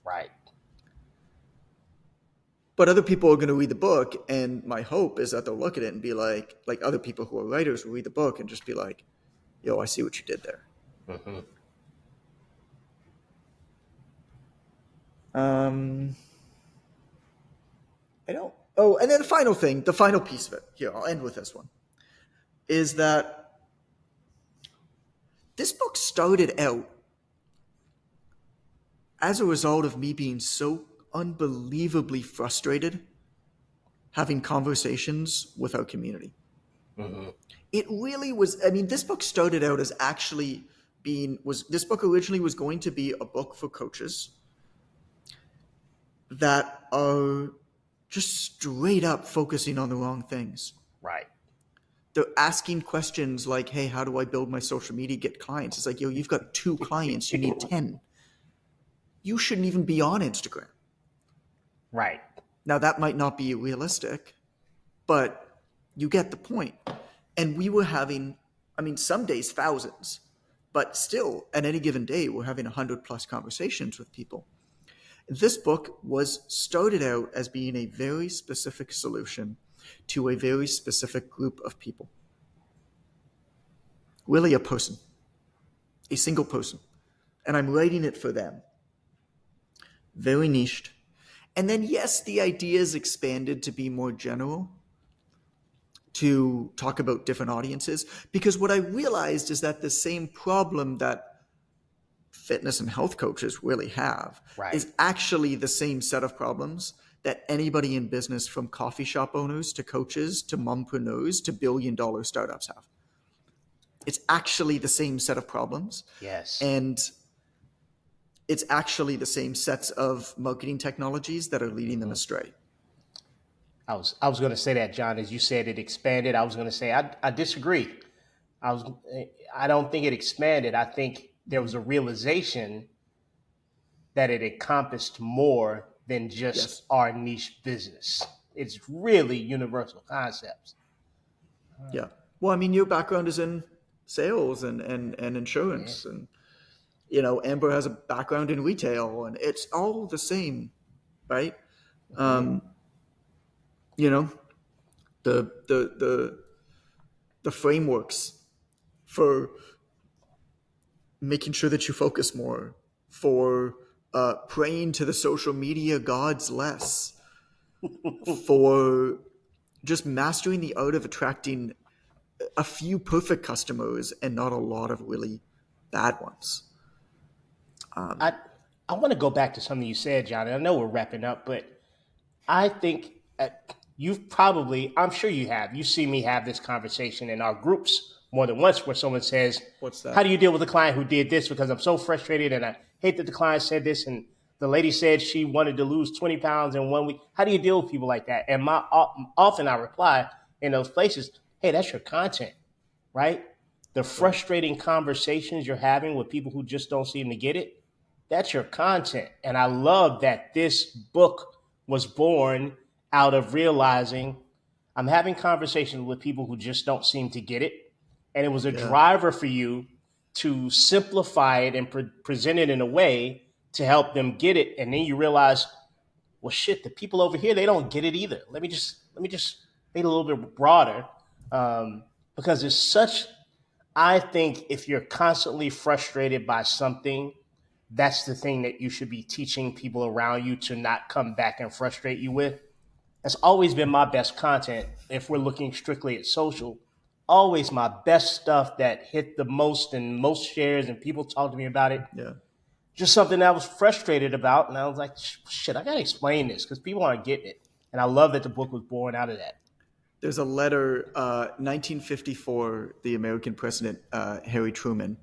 Right. But other people are going to read the book, and my hope is that they'll look at it and be like other people who are writers will read the book and just be like, yo, I see what you did there. Mm-hmm. I don't. Oh, and then the final thing, the final piece of it, here, I'll end with this one, is that this book started out as a result of me being so unbelievably frustrated having conversations with our community. Mm-hmm. It really was. I mean, this book started out as actually this book originally was going to be a book for coaches that are just straight up focusing on the wrong things. Right. They're asking questions like, hey, how do I build my social media, get clients? It's like, yo, you've got 2 clients, you need 10. You shouldn't even be on Instagram. Right. Now, that might not be realistic, but you get the point. And we were having, some days thousands, but still at any given day, we're having 100 plus conversations with people. This book was started out as being a very specific solution to a very specific group of people. Really a person, a single person. And I'm writing it for them. Very niched. And then, yes, the ideas expanded to be more general, to talk about different audiences. Because what I realized is that the same problem that fitness and health coaches really have Right. is actually the same set of problems that anybody in business, from coffee shop owners to coaches to mompreneurs to billion-dollar startups have. It's actually the same set of problems. Yes. And it's actually the same sets of marketing technologies that are leading them astray. I was going to say that, John, as you said, it expanded. I was going to say I disagree. I was I don't think it expanded. I think there was a realization that it encompassed more than just Yes. our niche business. It's really universal concepts. Yeah. Well, your background is in sales and Yeah. insurance. And, Amber has a background in retail, and it's all the same, right? Mm-hmm. You know, the frameworks for making sure that you focus more, for praying to the social media gods less, for just mastering the art of attracting a few perfect customers and not a lot of really bad ones. I I want to go back to something you said, John. And I know we're wrapping up, but I think you've probably, I'm sure you have. You see me have this conversation in our groups more than once where someone says, What's how that? do you deal with a client who did this? Because I'm so frustrated and I hate that the client said this. And the lady said she wanted to lose 20 pounds in 1 week. How do you deal with people like that? And often I reply in those places, hey, that's your content, right? The Right. frustrating conversations you're having with people who just don't seem to get it, that's your content. And I love that this book was born out of realizing I'm having conversations with people who just don't seem to get it. And it was a Yeah. driver for you to simplify it and present it in a way to help them get it. And then you realize, well, shit, the people over here, they don't get it either. Let me just make it a little bit broader, because it's such. I think if you're constantly frustrated by something, that's the thing that you should be teaching people around you to not come back and frustrate you with. That's always been my best content. If we're looking strictly at social, always my best stuff that hit the most and most shares, and people talk to me about it. Yeah. Just something that I was frustrated about, and I was like, shit, I gotta explain this because people aren't getting it. And I love that the book was born out of that. There's a letter, 1954, the American president, Harry Truman,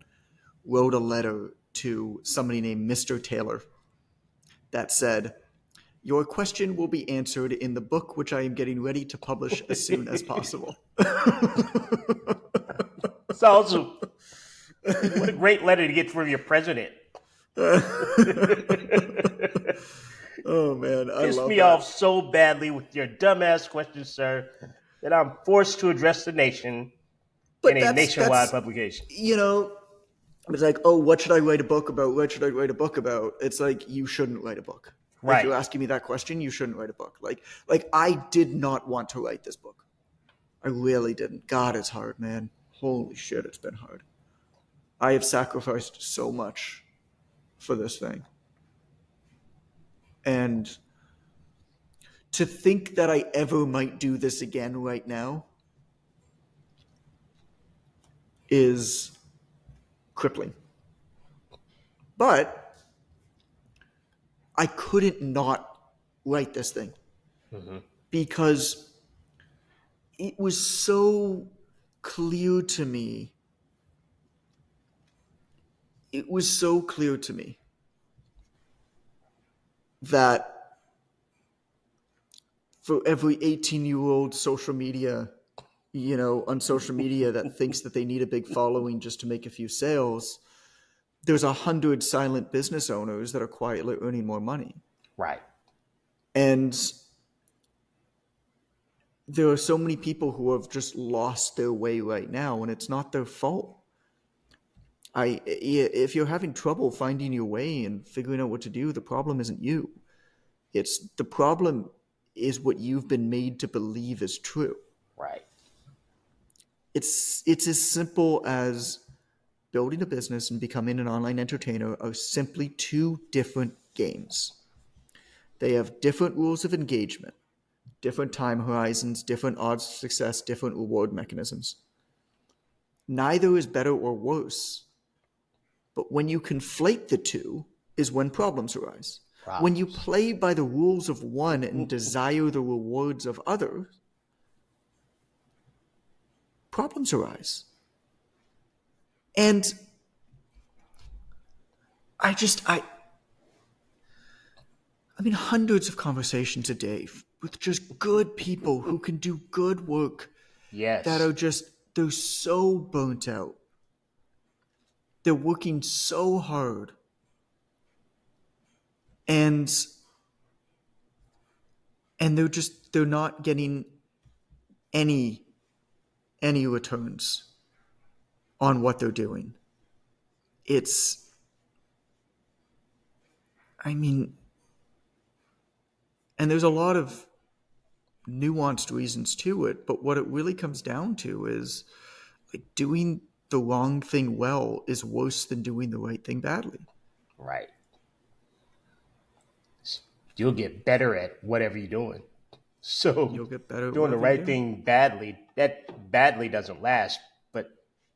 wrote a letter to somebody named Mr. Taylor that said, "Your question will be answered in the book which I am getting ready to publish as soon as possible." It's awesome. What a great letter to get from your president. Oh, man, I Pissed love me off that. so badly with your dumbass question, sir, that I'm forced to address the nation in But a nationwide that's publication. you know, it's like, oh, what should I write a book about? What should I write a book about? It's like, you shouldn't write a book. If Right. you're asking me that question, you shouldn't write a book. Like I did not want to write this book. I really didn't. God, it's hard, man. Holy shit, it's been hard. I have sacrificed so much for this thing. And to think that I ever might do this again right now is crippling. But I couldn't not write this thing Mm-hmm. because it was so clear to me. It was so clear to me that for every 18-year-old on social media that thinks that they need a big following just to make a few sales, there's 100 silent business owners that are quietly earning more money. Right. And there are so many people who have just lost their way right now, and it's not their fault. If you're having trouble finding your way and figuring out what to do, the problem isn't you. It's the problem is what you've been made to believe is true. Right. It's as simple as building a business and becoming an online entertainer are simply two different games. They have different rules of engagement, different time horizons, different odds of success, different reward mechanisms. Neither is better or worse. But when you conflate the two is when problems arise. When you Problems. play by the rules of one and desire the rewards of others, problems arise. And I just, I mean, hundreds of conversations a day with just good people who can do good work that Yes. are just, they're so burnt out. They're working so hard. And they're not getting any returns on what they're doing. It's, I mean, and there's a lot of nuanced reasons to it, but what it really comes down to is like doing the wrong thing well is worse than doing the right thing badly. Right. You'll get better at whatever you're doing. So You'll get better at doing the whatever you right do. thing badly, that badly doesn't last, but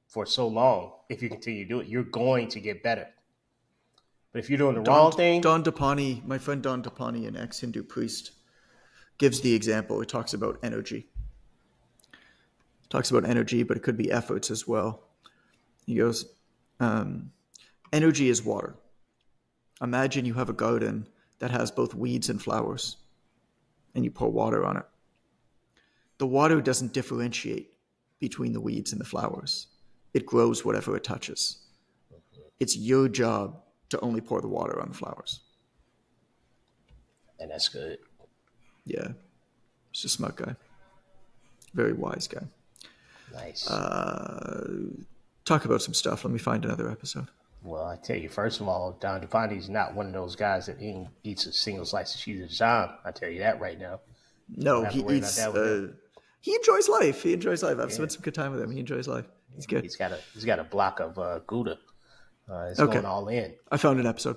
for so long, if you continue to do it, you're going to get better. But if you're doing the Don wrong thing, Don Dapani, my friend Don Dapani, an ex-Hindu priest, gives the example. He talks about energy. Talks about energy, but it could be efforts as well. He goes, energy is water. Imagine you have a garden that has both weeds and flowers, and you pour water on it. The water doesn't differentiate between the weeds and the flowers. It grows whatever it touches. It's your job to only pour the water on the flowers. And that's good. Yeah, he's a smart guy. Very wise guy. Nice. Talk about some stuff. Let me find another episode. Well, I tell you, first of all, Don DeFonte's not one of those guys that eats a single slice of cheese at a time. I tell you that right now. No, he eats. He enjoys life. He enjoys life. I've spent some good time with him. He enjoys life. He's good. He's got a block of Gouda. It's Okay. going all in. I found an episode.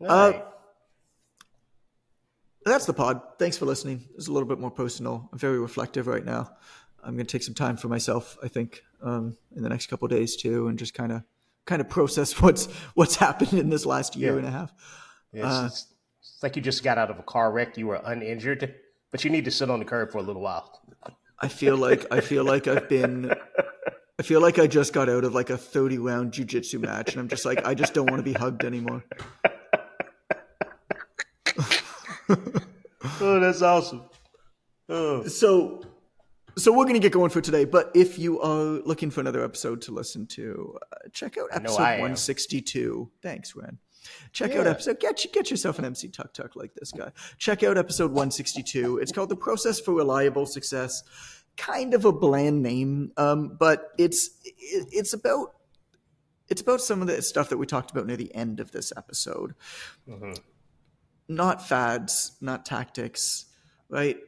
All right. That's the pod. Thanks for listening. It's a little bit more personal. I'm very reflective right now. I'm going to take some time for myself, I think, in the next couple of days too, and just kind of process what's happened in this last year and a half. It's like you just got out of a car wreck. You were uninjured, but you need to sit on the curb for a little while. I feel like I just got out of like a 30-round jiu-jitsu match, and I'm just like, I just don't want to be hugged anymore. Oh, that's awesome. Oh. So we're going to get going for today, but if you are looking for another episode to listen to, check out episode 162. Thanks, Ren. Check out episode, get yourself an MC Tuck like this guy. Check out episode 162. It's called The Process for Reliable Success. Kind of a bland name, but it's about some of the stuff that we talked about near the end of this episode. Mm-hmm. Not fads, not tactics, right?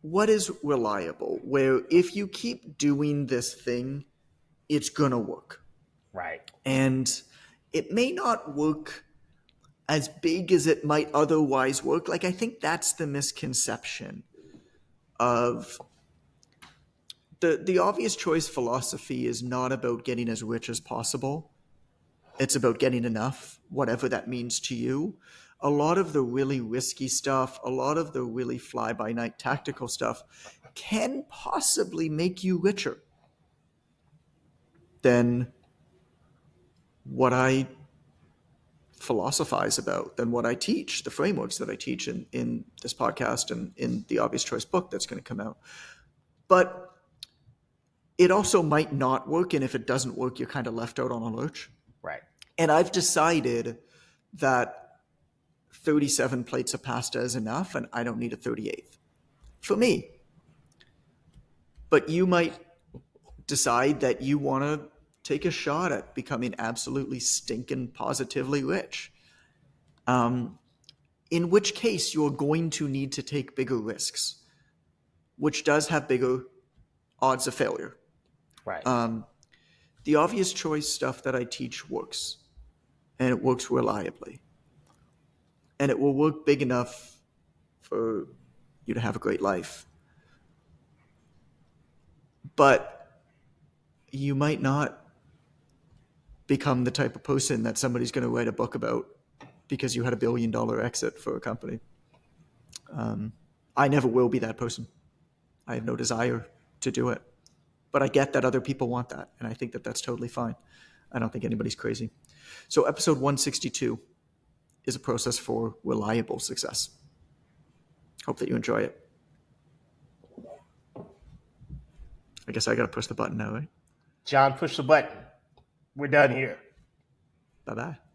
What is reliable? Where if you keep doing this thing, it's going to work. Right. And it may not work as big as it might otherwise work. Like, I think that's the misconception of the obvious choice philosophy is not about getting as rich as possible. It's about getting enough, whatever that means to you. A lot of the really risky stuff, a lot of the really fly-by-night tactical stuff can possibly make you richer than what I philosophize about, than what I teach, the frameworks that I teach in this podcast and in the Obvious Choice book that's going to come out. But it also might not work, and if it doesn't work, you're kind of left out on a lurch. Right. And I've decided that 37 plates of pasta is enough, and I don't need a 38th for me. But you might decide that you want to take a shot at becoming absolutely stinking positively rich. In which case, you're going to need to take bigger risks, which does have bigger odds of failure. Right. The obvious choice stuff that I teach works, and it works reliably. And it will work big enough for you to have a great life. But you might not become the type of person that somebody's going to write a book about because you had $1 billion exit for a company. I never will be that person. I have no desire to do it. But I get that other people want that, and I think that that's totally fine. I don't think anybody's crazy. So episode 162 is a process for reliable success. Hope that you enjoy it. I guess I got to push the button now, right? John, push the button. We're done here. Bye-bye.